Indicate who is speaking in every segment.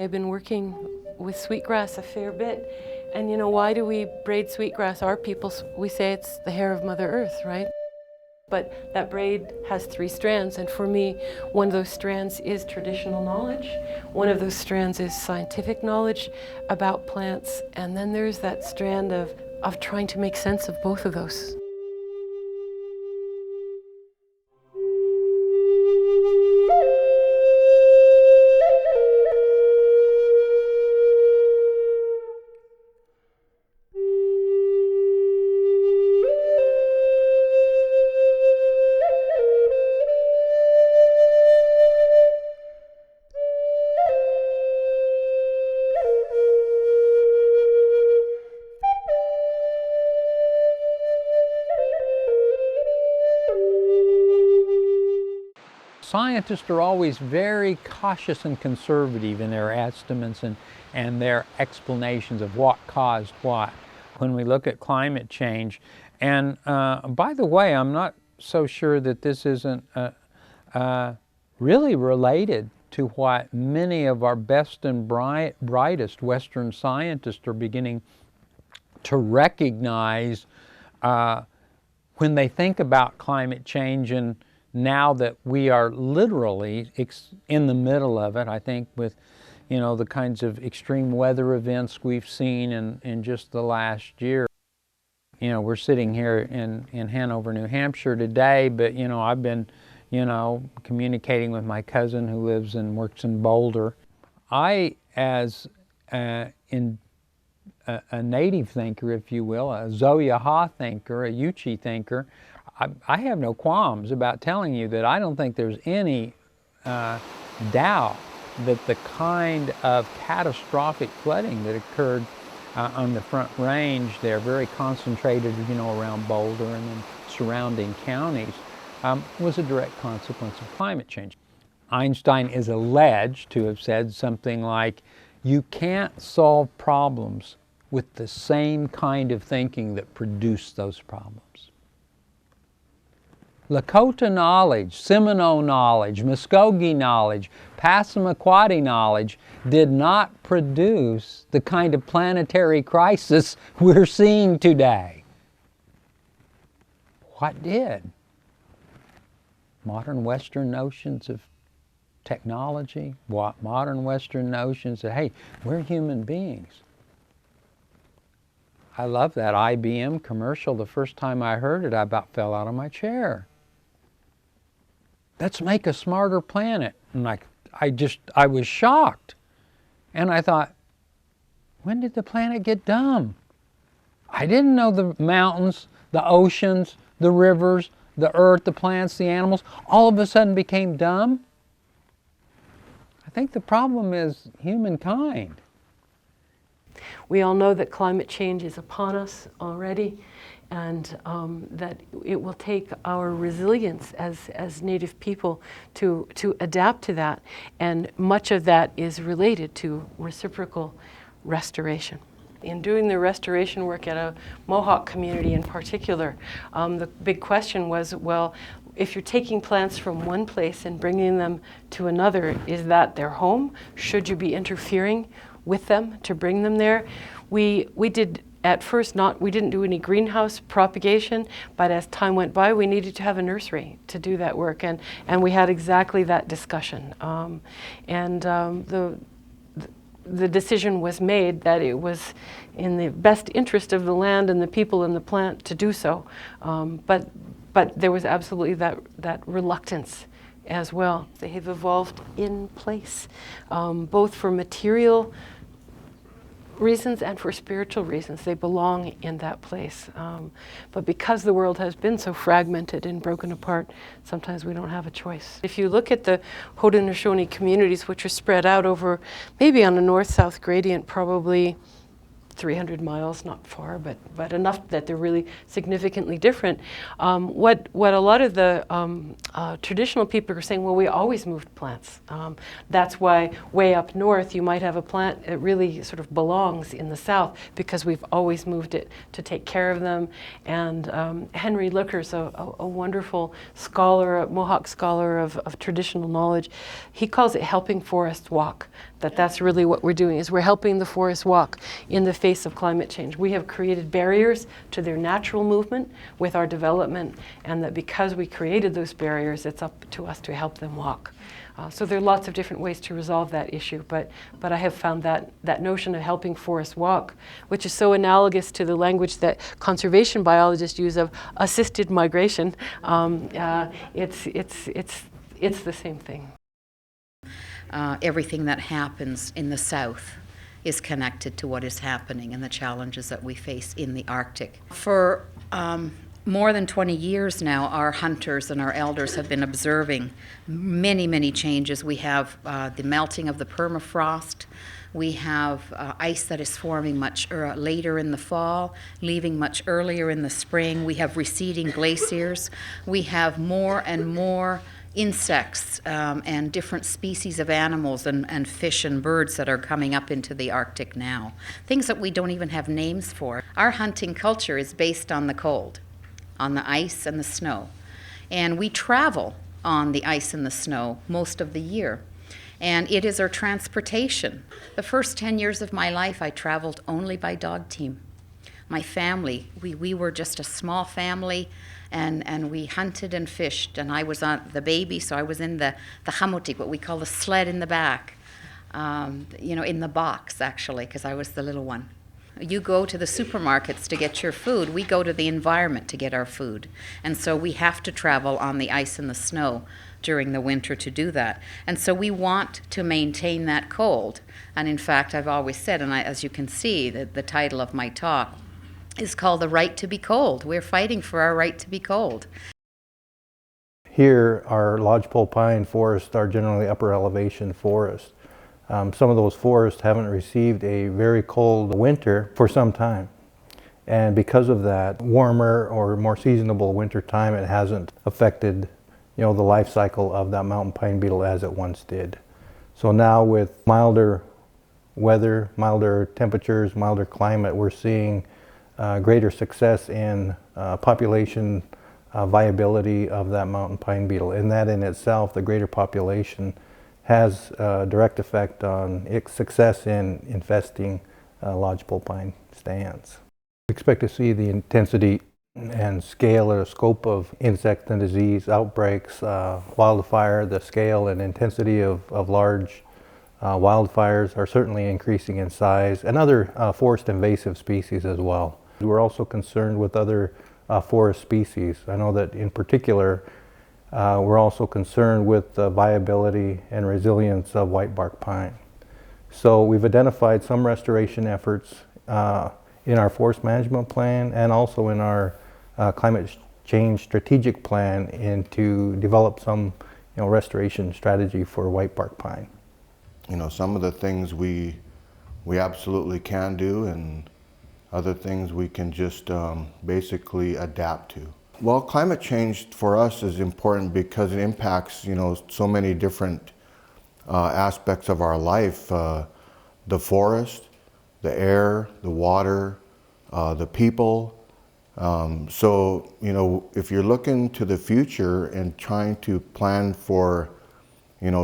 Speaker 1: I've been working with sweetgrass a fair bit, and why do we braid sweetgrass? Our people, we say it's the hair of Mother Earth, right? But that braid has 3 strands, and for me, one of those strands is traditional knowledge, one of those strands is scientific knowledge about plants, and then there's that strand of trying to make sense of both of those.
Speaker 2: Scientists are always very cautious and conservative in their estimates and their explanations of what caused what when we look at climate change. And by the way, I'm not so sure that this isn't really related to what many of our best and brightest Western scientists are beginning to recognize when they think about climate change, and now that we are literally in the middle of it, I think, with the kinds of extreme weather events we've seen in just the last year. We're sitting here in Hanover, New Hampshire today, but I've been communicating with my cousin who lives and works in Boulder. I, as a native thinker, if you will, a Zoya-Ha thinker, a Yuchi thinker, I have no qualms about telling you that I don't think there's any doubt that the kind of catastrophic flooding that occurred on the Front Range there, very concentrated, around Boulder and then surrounding counties, was a direct consequence of climate change. Einstein is alleged to have said something like, you can't solve problems with the same kind of thinking that produced those problems. Lakota knowledge, Seminole knowledge, Muskogee knowledge, Passamaquoddy knowledge did not produce the kind of planetary crisis we're seeing today. What did? Modern Western notions of technology, modern Western notions that, hey, we're human beings. I love that IBM commercial. The first time I heard it, I about fell out of my chair. Let's make a smarter planet. And I was shocked. And I thought, when did the planet get dumb? I didn't know the mountains, the oceans, the rivers, the earth, the plants, the animals, all of a sudden became dumb. I think the problem is humankind.
Speaker 1: We all know that climate change is upon us already, and that it will take our resilience as Native people to adapt to that. And much of that is related to reciprocal restoration. In doing the restoration work at a Mohawk community in particular, the big question was, well, if you're taking plants from one place and bringing them to another, is that their home? Should you be interfering with them to bring them there? We did at first we didn't do any greenhouse propagation, but as time went by, we needed to have a nursery to do that work, and we had exactly that discussion. The decision was made that it was in the best interest of the land and the people and the plant to do so, but there was absolutely that reluctance as well. They have evolved in place, both for material reasons and for spiritual reasons. They belong in that place. But because the world has been so fragmented and broken apart, sometimes we don't have a choice. If you look at the Haudenosaunee communities, which are spread out over, maybe on a north-south gradient, probably 300 miles, not far, but enough that they're really significantly different. What a lot of the traditional people are saying, well, we always moved plants. That's why way up north you might have a plant that really sort of belongs in the south, because we've always moved it to take care of them. And Henry Looker's a wonderful scholar, a Mohawk scholar of traditional knowledge. He calls it helping forests walk. That's really what we're doing, is we're helping the forest walk in the face of climate change. We have created barriers to their natural movement with our development, and that because we created those barriers, it's up to us to help them walk. So there are lots of different ways to resolve that issue, but I have found that notion of helping forests walk, which is so analogous to the language that conservation biologists use of assisted migration, it's the same thing.
Speaker 3: Everything that happens in the south is connected to what is happening and the challenges that we face in the Arctic. For more than 20 years now, our hunters and our elders have been observing many, many changes. We have the melting of the permafrost. We have ice that is forming much later in the fall, leaving much earlier in the spring. We have receding glaciers. We have more and more insects and different species of animals and fish and birds that are coming up into the Arctic now. Things that we don't even have names for. Our hunting culture is based on the cold, on the ice and the snow. And we travel on the ice and the snow most of the year. And it is our transportation. The first 10 years of my life, I traveled only by dog team. My family, we were just a small family, and we hunted and fished, and I was on the baby, so I was in the chamotik, what we call the sled in the back, in the box, actually, because I was the little one. You go to the supermarkets to get your food. We go to the environment to get our food. And so we have to travel on the ice and the snow during the winter to do that. And so we want to maintain that cold. And in fact, I've always said, and as you can see, the title of my talk is called The Right to be Cold. We're fighting for our right to be cold.
Speaker 4: Here, our lodgepole pine forests are generally upper elevation forests. Some of those forests haven't received a very cold winter for some time. And because of that, warmer or more seasonable winter time, it hasn't affected, the life cycle of that mountain pine beetle as it once did. So now with milder weather, milder temperatures, milder climate, we're seeing greater success in population viability of that mountain pine beetle. And that in itself, the greater population, has a direct effect on its success in infesting lodgepole pine stands. We expect to see the intensity and scale or scope of insect and disease outbreaks, wildfire, the scale and intensity of large wildfires are certainly increasing in size, and other forest invasive species as well. We're also concerned with other forest species. I know that in particular, we're also concerned with the viability and resilience of whitebark pine. So we've identified some restoration efforts in our forest management plan and also in our climate change strategic plan, and to develop some restoration strategy for whitebark pine.
Speaker 5: Some of the things we absolutely can do, and other things we can just basically adapt to. Well, climate change for us is important because it impacts, so many different aspects of our life. The forest, the air, the water, the people. So, if you're looking to the future and trying to plan for,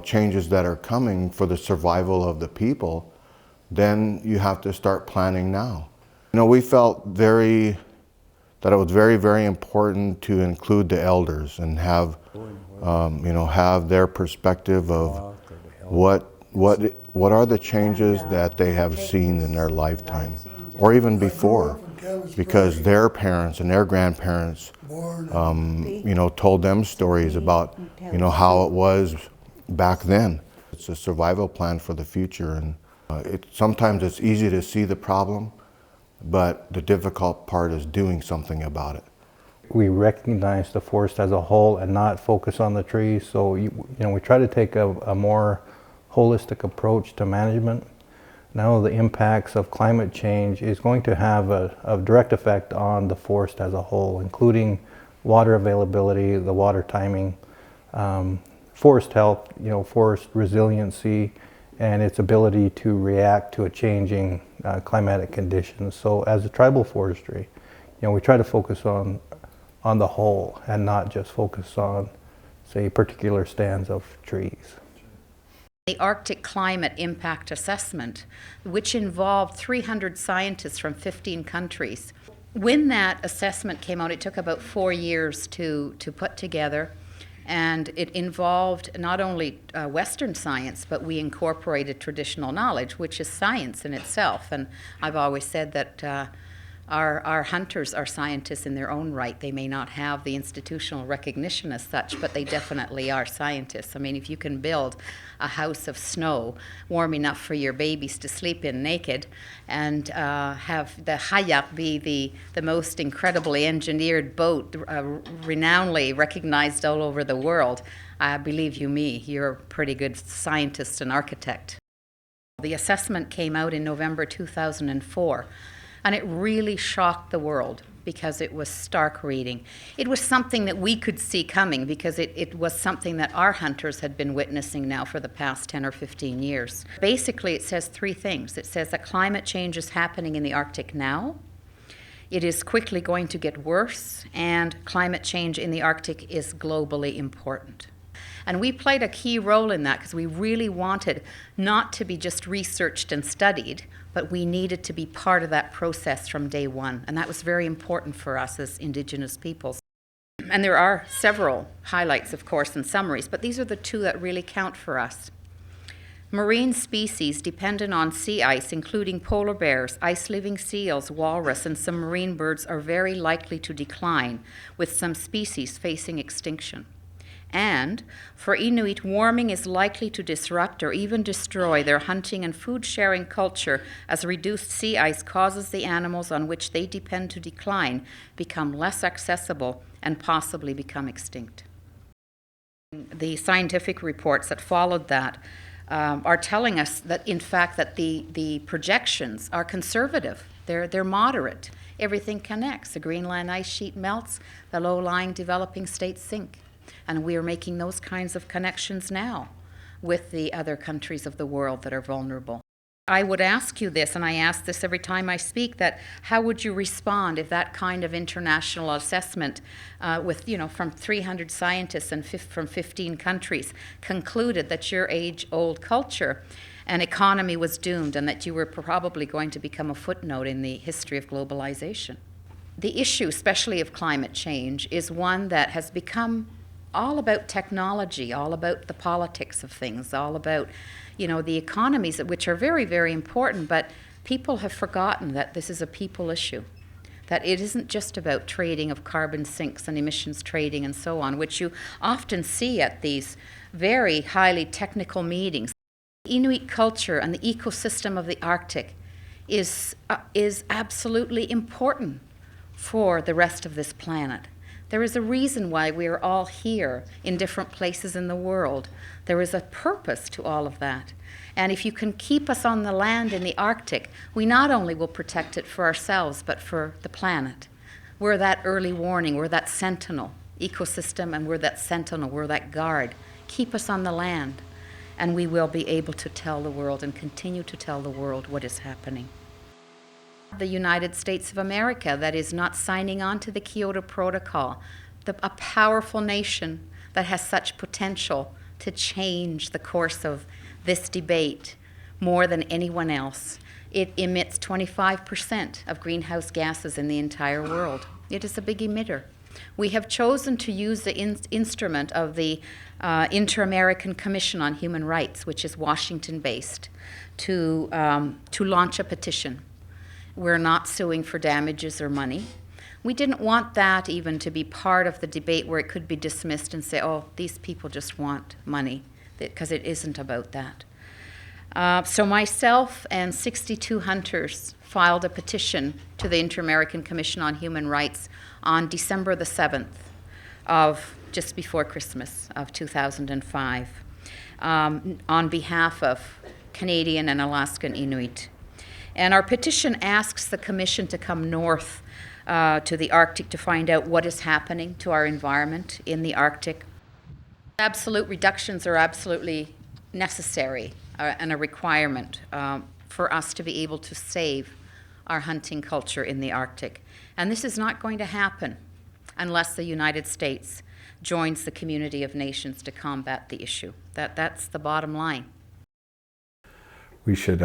Speaker 5: changes that are coming for the survival of the people, then you have to start planning now. We felt that it was very, very important to include the elders and have, have their perspective of what are the changes that they have seen in their lifetime, or even before, because their parents and their grandparents, told them stories about, how it was back then. It's a survival plan for the future, and sometimes it's easy to see the problem, but the difficult part is doing something about it.
Speaker 4: We recognize the forest as a whole and not focus on the trees, so we try to take a more holistic approach to management. Now the impacts of climate change is going to have a direct effect on the forest as a whole, including water availability, the water timing, forest health, forest resiliency, and its ability to react to a changing climatic conditions. So as a tribal forestry, we try to focus on the whole and not just focus on, say, particular stands of trees.
Speaker 3: The Arctic Climate Impact Assessment, which involved 300 scientists from 15 countries. When that assessment came out, it took about 4 years to put together, and it involved not only Western science, but we incorporated traditional knowledge, which is science in itself. And I've always said that our hunters are scientists in their own right. They may not have the institutional recognition as such, but they definitely are scientists. I mean, if you can build a house of snow warm enough for your babies to sleep in naked, and have the kayak be the most incredibly engineered boat, renownedly recognized all over the world, believe you me, you're a pretty good scientist and architect. The assessment came out in November 2004. And it really shocked the world because it was stark reading. It was something that we could see coming because it was something that our hunters had been witnessing now for the past 10 or 15 years. Basically, it says three things. It says that climate change is happening in the Arctic now. It is quickly going to get worse, and climate change in the Arctic is globally important. And we played a key role in that because we really wanted not to be just researched and studied, but we needed to be part of that process from day one. And that was very important for us as Indigenous peoples. And there are several highlights, of course, and summaries, but these are the two that really count for us. Marine species dependent on sea ice, including polar bears, ice-living seals, walrus, and some marine birds, are very likely to decline, with some species facing extinction. And for Inuit, warming is likely to disrupt or even destroy their hunting and food-sharing culture, as reduced sea ice causes the animals on which they depend to decline, become less accessible, and possibly become extinct. The scientific reports that followed that are telling us that, in fact, that the projections are conservative. They're moderate. Everything connects. The Greenland ice sheet melts, the low-lying developing states sink. And we are making those kinds of connections now with the other countries of the world that are vulnerable. I would ask you this, and I ask this every time I speak, that how would you respond if that kind of international assessment with, from 300 scientists and from 15 countries concluded that your age-old culture and economy was doomed and that you were probably going to become a footnote in the history of globalization? The issue, especially of climate change, is one that has become all about technology, all about the politics of things, all about, the economies, which are very, very important, but people have forgotten that this is a people issue, that it isn't just about trading of carbon sinks and emissions trading and so on, which you often see at these very highly technical meetings. Inuit culture and the ecosystem of the Arctic is absolutely important for the rest of this planet. There is a reason why we are all here in different places in the world. There is a purpose to all of that. And if you can keep us on the land in the Arctic, we not only will protect it for ourselves, but for the planet. We're that early warning, we're that sentinel ecosystem, and we're that sentinel, we're that guard. Keep us on the land, and we will be able to tell the world and continue to tell the world what is happening. The United States of America, that is not signing on to the Kyoto Protocol, a powerful nation that has such potential to change the course of this debate more than anyone else. It emits 25% of greenhouse gases in the entire world. It is a big emitter. We have chosen to use the instrument of the Inter-American Commission on Human Rights, which is Washington-based, to launch a petition. We're not suing for damages or money. We didn't want that even to be part of the debate where it could be dismissed and say, oh, these people just want money, because it isn't about that. So myself and 62 hunters filed a petition to the Inter-American Commission on Human Rights on December the 7th of just before Christmas of 2005 on behalf of Canadian and Alaskan Inuit. And our petition asks the Commission to come north to the Arctic to find out what is happening to our environment in the Arctic. Absolute reductions are absolutely necessary and a requirement for us to be able to save our hunting culture in the Arctic. And this is not going to happen unless the United States joins the community of nations to combat the issue. That's the bottom line.
Speaker 6: We should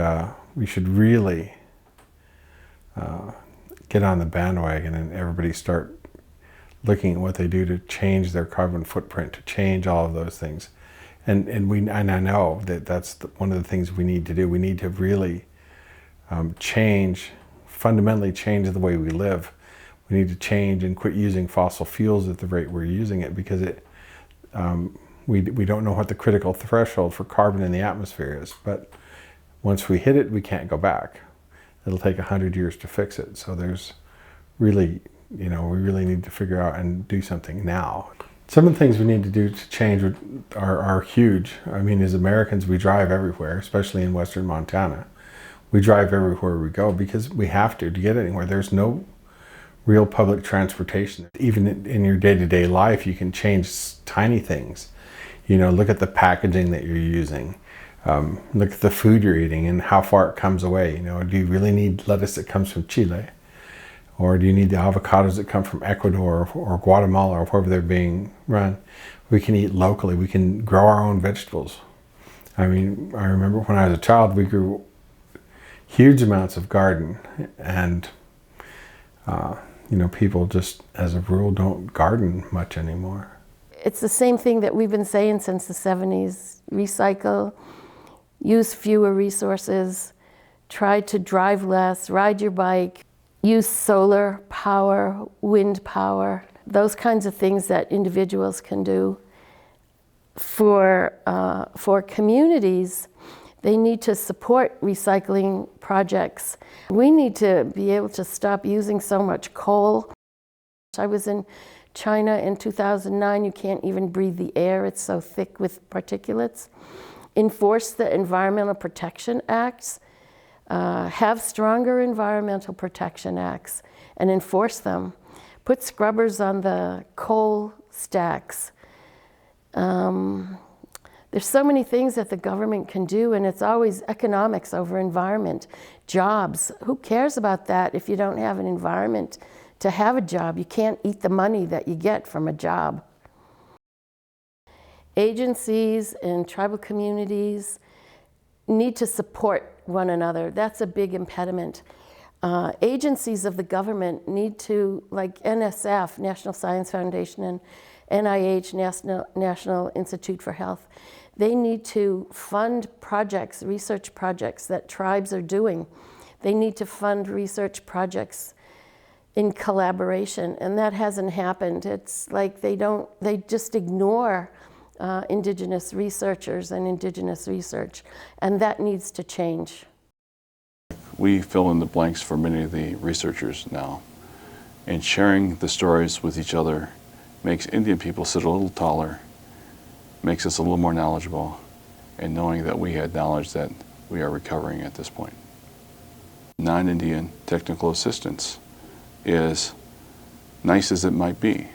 Speaker 6: really get on the bandwagon and everybody start looking at what they do to change their carbon footprint, to change all of those things. And I know that that's one of the things we need to do. We need to really fundamentally change the way we live. We need to change and quit using fossil fuels at the rate we're using it, because we don't know what the critical threshold for carbon in the atmosphere is. But once we hit it, we can't go back. It'll take 100 years to fix it. So there's really, we really need to figure out and do something now. Some of the things we need to do to change are huge. I mean, as Americans, we drive everywhere, especially in western Montana. We drive everywhere we go because we have to get anywhere. There's no real public transportation. Even in your day-to-day life, you can change tiny things. Look at the packaging that you're using. Look at the food you're eating and how far it comes away. Do you really need lettuce that comes from Chile? Or do you need the avocados that come from Ecuador or Guatemala or wherever they're being run? We can eat locally. We can grow our own vegetables. I mean, I remember when I was a child, we grew huge amounts of garden, and people just, as a rule, don't garden much anymore.
Speaker 1: It's the same thing that we've been saying since the 70s. Recycle, use fewer resources, try to drive less, ride your bike, use solar power, wind power, those kinds of things that individuals can do. For communities, they need to support recycling projects. We need to be able to stop using so much coal. I was in China in 2009. You can't even breathe the air. It's so thick with particulates. Enforce the Environmental Protection Acts. Have stronger environmental protection acts and enforce them. Put scrubbers on the coal stacks. There's so many things that the government can do, and it's always economics over environment. Jobs, who cares about that if you don't have an environment to have a job? You can't eat the money that you get from a job. Agencies and tribal communities need to support one another. That's a big impediment. Agencies of the government need to, like NSF, National Science Foundation, and NIH, National Institute for Health, they need to fund projects, research projects that tribes are doing. They need to fund research projects in collaboration, and that hasn't happened. It's like they just ignore Indigenous researchers and Indigenous research, and that needs to change.
Speaker 7: We fill in the blanks for many of the researchers now, and sharing the stories with each other makes Indian people sit a little taller, makes us a little more knowledgeable, and knowing that we had knowledge that we are recovering at this point. Non-Indian technical assistance is nice as it might be,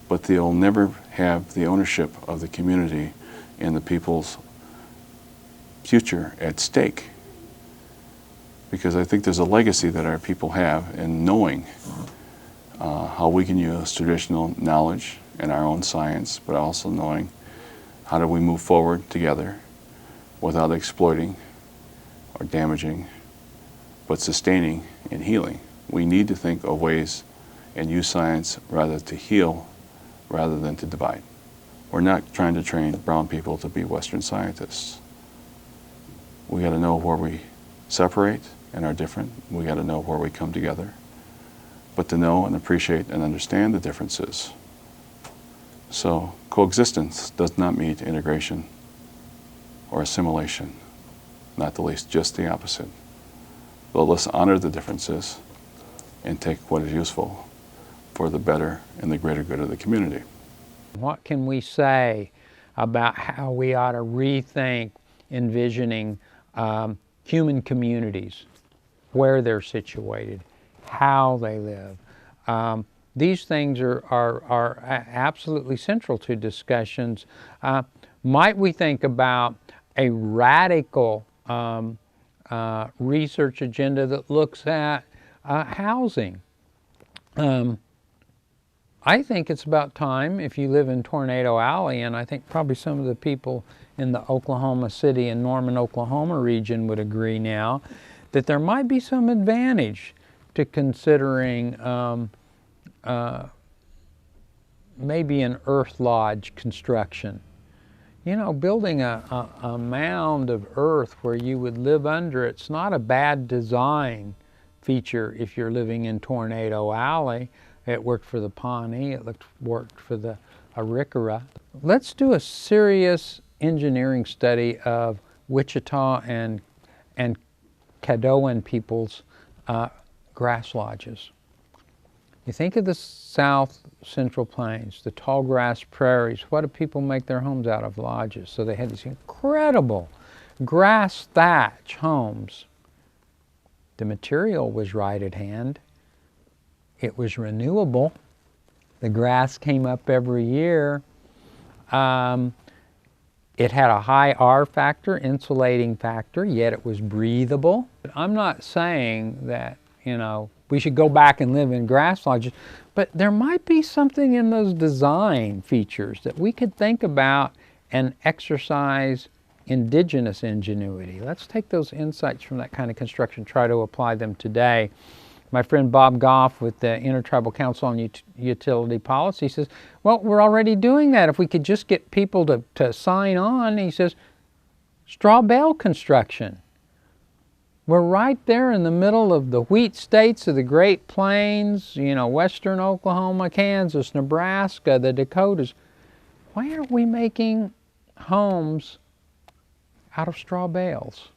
Speaker 7: but they'll never have the ownership of the community and the people's future at stake. Because I think there's a legacy that our people have in knowing how we can use traditional knowledge and our own science, but also knowing how do we move forward together without exploiting or damaging, but sustaining and healing. We need to think of ways and use science rather to heal rather than to divide. We're not trying to train brown people to be Western scientists. We got to know where we separate and are different. We got to know where we come together. But to know and appreciate and understand the differences. So coexistence does not mean integration or assimilation, not the least, just the opposite. But let's honor the differences and take what is useful for the better and the greater good of the community.
Speaker 2: What can we say about how we ought to rethink envisioning human communities, where they're situated, how they live. These things are absolutely central to discussions. Might we think about a radical research agenda that looks at housing? I think it's about time, if you live in Tornado Alley, and I think probably some of the people in the Oklahoma City and Norman, Oklahoma region would agree now, that there might be some advantage to considering maybe an earth lodge construction. You know, building a mound of earth where you would live under it's not a bad design feature if you're living in Tornado Alley. It worked for the Pawnee, it worked for the Arikara. Let's do a serious engineering study of Wichita and Caddoan people's grass lodges. You think of the South Central Plains, the tall grass prairies. What do people make their homes out of? Lodges. So they had these incredible grass thatch homes. The material was right at hand. It was renewable. The grass came up every year. It had a high R factor, insulating factor, yet it was breathable. I'm not saying that, you know, we should go back and live in grass lodges, but there might be something in those design features that we could think about and exercise indigenous ingenuity. Let's take those insights from that kind of construction, try to apply them today. My friend Bob Goff with the Intertribal Council on Utility Policy says, well, we're already doing that. If we could just get people to sign on, he says, straw bale construction. We're right there in the middle of the wheat states of the Great Plains, you know, western Oklahoma, Kansas, Nebraska, the Dakotas. Why aren't we making homes out of straw bales?